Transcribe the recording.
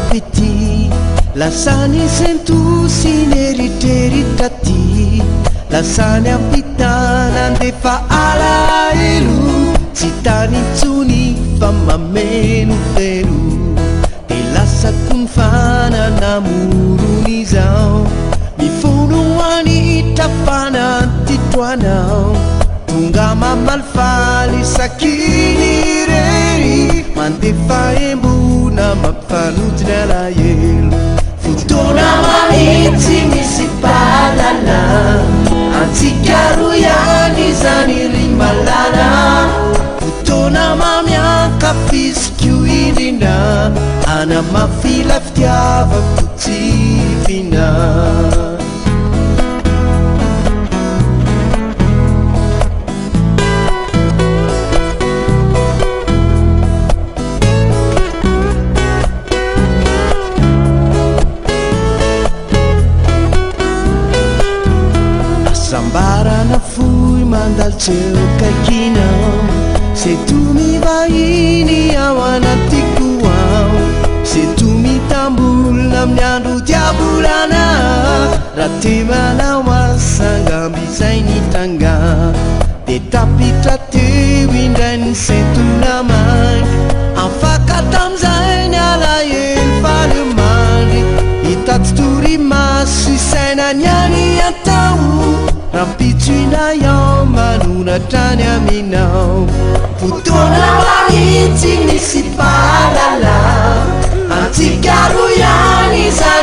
peti lasani sentu sineriteri-tati lasani ampitana ndefa alahelo tsy tany intsony fa mameno fero de lasako ny fananamorony izao mifono anitra fanantitroanao tonga mamaly sakiny rery mandefa embona mampifanotiny alahelo fotoana mahitsy misy padala antsika roa ihany zany ry malala fotoana mamiankafiziko indrindra anamafila fitiavako tsy vina sambarana foy mandaltseo kaikinao seto mivahiny ao anatiko ao seto mitambolona amin'ny andro diabolana raha temanao asangambizay ny tanga de tapitra teo indray ny sentonamany afaka tam'zay ny alahelo falemany hitatotory maso isaina ny any atao rampitsoina yao manonatrany aminao fotoana mahitsy misy palala antsika roa ihany zany